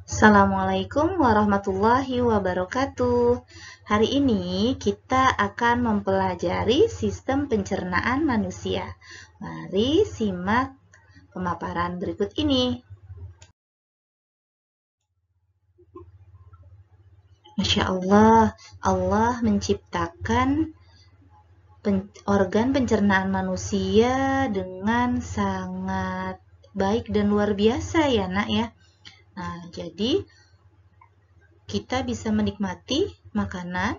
Assalamualaikum warahmatullahi wabarakatuh. Hari ini kita akan mempelajari sistem pencernaan manusia. Mari simak pemaparan berikut ini. Masya Allah, Allah menciptakan organ pencernaan manusia dengan sangat baik dan luar biasa ya nak ya. Nah, jadi kita bisa menikmati makanan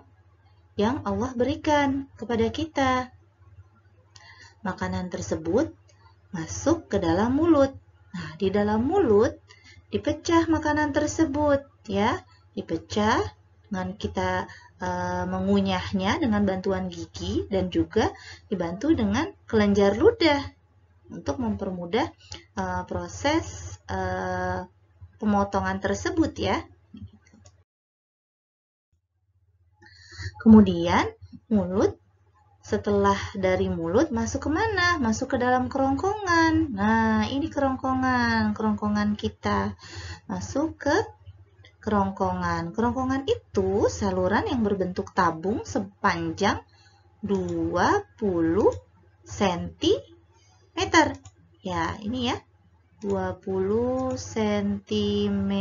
yang Allah berikan kepada kita. Makanan tersebut masuk ke dalam mulut. Nah, di dalam mulut dipecah makanan tersebut ya, dipecah dengan kita mengunyahnya dengan bantuan gigi dan juga dibantu dengan kelenjar ludah untuk mempermudah proses pemotongan tersebut ya. Kemudian mulut, setelah dari mulut masuk ke mana? Masuk ke dalam kerongkongan. Nah, ini kerongkongan kita. Masuk ke kerongkongan. Kerongkongan itu saluran yang berbentuk tabung sepanjang 20 cm. Ya, ini ya. 20 cm.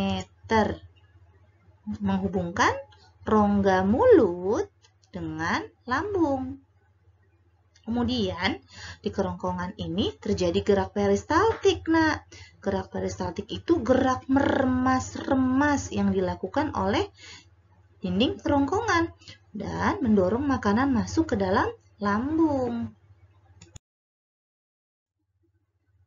Menghubungkan rongga mulut dengan lambung. Kemudian di kerongkongan ini terjadi gerak peristaltik. Nah, gerak peristaltik itu gerak meremas-remas yang dilakukan oleh dinding kerongkongan dan mendorong makanan masuk ke dalam lambung.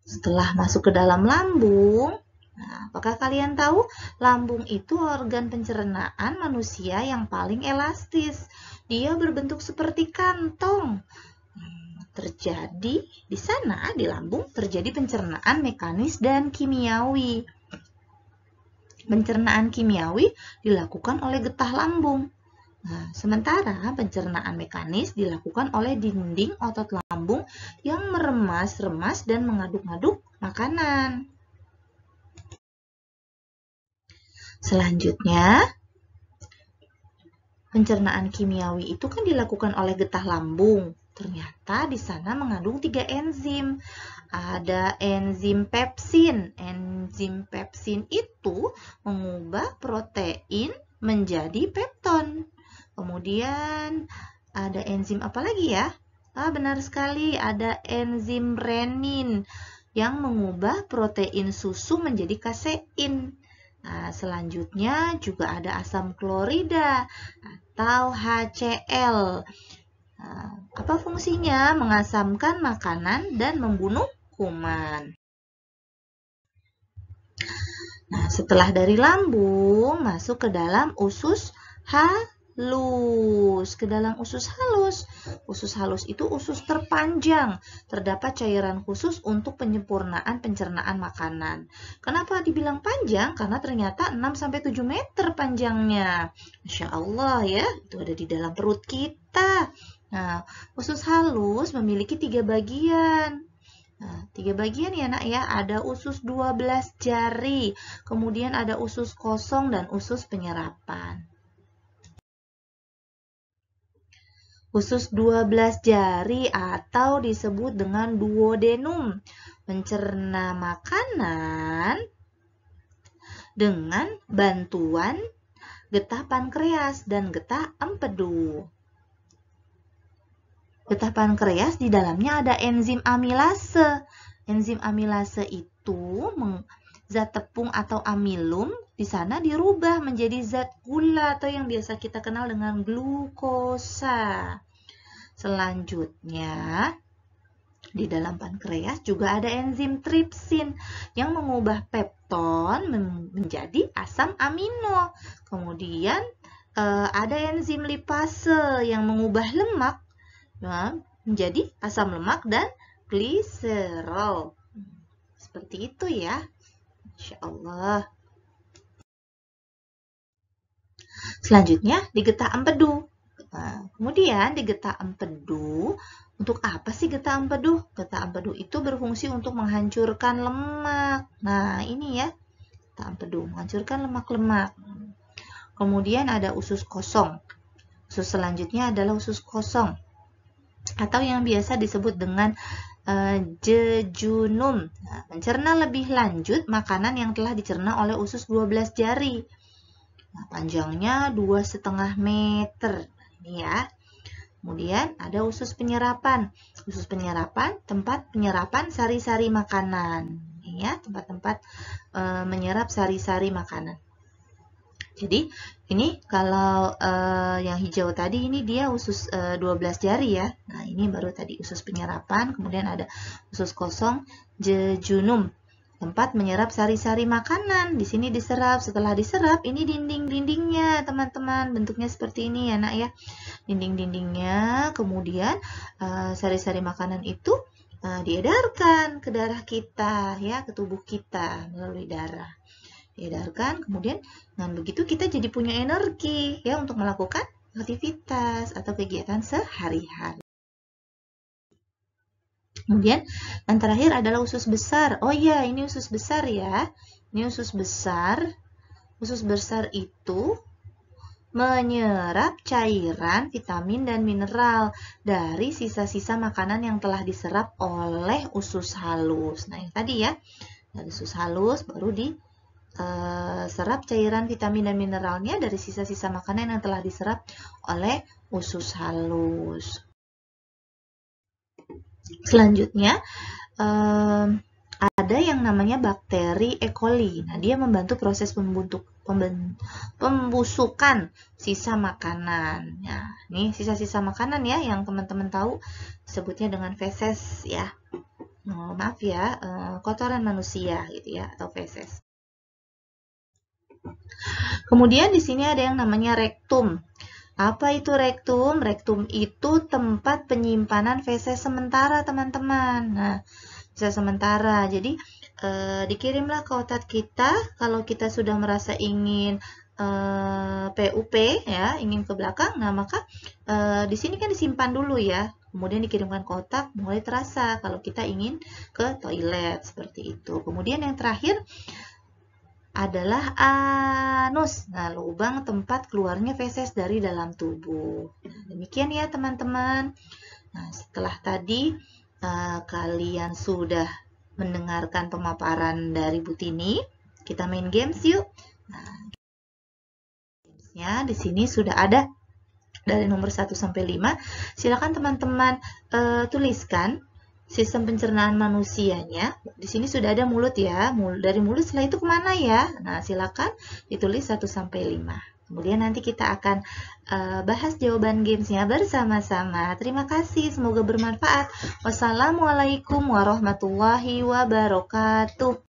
Setelah masuk ke dalam lambung, nah, apakah kalian tahu lambung itu organ pencernaan manusia yang paling elastis? Dia berbentuk seperti kantong. Terjadi di sana, di lambung, terjadi pencernaan mekanis dan kimiawi. Pencernaan kimiawi dilakukan oleh getah lambung. Nah, sementara pencernaan mekanis dilakukan oleh dinding otot lambung yang meremas-remas dan mengaduk-aduk makanan. Selanjutnya, pencernaan kimiawi itu kan dilakukan oleh getah lambung. Ternyata di sana mengandung 3 enzim. Ada enzim pepsin. Enzim pepsin itu mengubah protein menjadi pepton. Kemudian ada enzim apa lagi ya? Benar sekali, ada enzim renin yang mengubah protein susu menjadi kasein. Nah, selanjutnya juga ada asam klorida atau HCl. Nah, apa fungsinya? Mengasamkan makanan dan membunuh kuman. Nah, setelah dari lambung masuk ke dalam usus halus. Ke dalam usus halus. Usus halus itu usus terpanjang. Terdapat cairan khusus untuk penyempurnaan pencernaan makanan. Kenapa dibilang panjang? Karena ternyata 6-7 meter panjangnya. Masya Allah ya, itu ada di dalam perut kita. Nah, usus halus memiliki 3 bagian. Nah, 3 bagian ya nak ya, ada usus 12 jari, kemudian ada usus kosong dan usus penyerapan. Usus 12 jari atau disebut dengan duodenum mencerna makanan dengan bantuan getah pankreas dan getah empedu. Getah pankreas di dalamnya ada enzim amilase. Enzim amilase itu zat tepung atau amilum di sana dirubah menjadi zat gula atau yang biasa kita kenal dengan glukosa. Selanjutnya di dalam pankreas juga ada enzim tripsin yang mengubah pepton menjadi asam amino. Kemudian ada enzim lipase yang mengubah lemak menjadi asam lemak dan gliserol. Seperti itu ya. Insya Allah. Selanjutnya di getah empedu. Nah, kemudian di getah empedu, untuk apa sih getah empedu? Getah empedu itu berfungsi untuk menghancurkan lemak. Nah, ini ya. kata empedu, menghancurkan lemak-lemak. Kemudian ada usus kosong. Usus selanjutnya adalah usus kosong atau yang biasa disebut dengan jejunum. Nah, mencerna lebih lanjut makanan yang telah dicerna oleh usus 12 jari. Nah, panjangnya 2,5 meter. Ini ya. Kemudian ada usus penyerapan. Usus penyerapan, tempat penyerapan sari-sari makanan. Ini ya, tempat-tempat menyerap sari-sari makanan. Jadi ini kalau yang hijau tadi ini dia usus 12 jari ya. Nah, ini baru tadi usus penyerapan, kemudian ada usus kosong, jejunum. Tempat menyerap sari-sari makanan. Di sini diserap. Setelah diserap, ini dinding-dindingnya, teman-teman. Bentuknya seperti ini ya, Nak ya. Dinding-dindingnya, kemudian sari-sari makanan itu diedarkan ke darah kita, ya, ke tubuh kita melalui darah. Diedarkan, kemudian dengan begitu kita jadi punya energi ya untuk melakukan aktivitas atau kegiatan sehari-hari. Kemudian yang terakhir adalah usus besar. Oh iya, ini usus besar ya. Ini usus besar. Usus besar itu menyerap cairan, vitamin, dan mineral dari sisa-sisa makanan yang telah diserap oleh usus halus. Nah, yang tadi ya, dari usus halus baru diserap cairan, vitamin, dan mineralnya dari sisa-sisa makanan yang telah diserap oleh usus halus. Selanjutnya, ada yang namanya bakteri E. coli. Nah, dia membantu proses pembusukan sisa makanan. Nah, ini sisa-sisa makanan ya, yang teman-teman tahu sebutnya dengan feses ya. Maaf ya, kotoran manusia gitu ya, atau feses. Kemudian di sini ada yang namanya rektum. Apa itu rektum? Rektum itu tempat penyimpanan feses sementara, teman-teman. Nah, feses sementara. Jadi, dikirimlah ke otak kita kalau kita sudah merasa ingin PUP ya, ingin ke belakang. Nah, maka di sini kan disimpan dulu ya. Kemudian dikirimkan ke otak, mulai terasa kalau kita ingin ke toilet seperti itu. Kemudian yang terakhir adalah anus. Nah, lubang tempat keluarnya feses dari dalam tubuh. Nah, demikian ya teman-teman. Nah, setelah tadi kalian sudah mendengarkan pemaparan dari Bu Tini, kita main games yuk. Nah, gamesnya di sini sudah ada dari nomor 1 sampai 5. Silakan teman-teman tuliskan sistem pencernaan manusianya. Di sini sudah ada mulut ya. Dari mulut setelah itu kemana ya? Nah, silakan ditulis 1 sampai 5. Kemudian nanti kita akan bahas jawaban gamesnya bersama-sama. Terima kasih, semoga bermanfaat. Wassalamualaikum warahmatullahi wabarakatuh.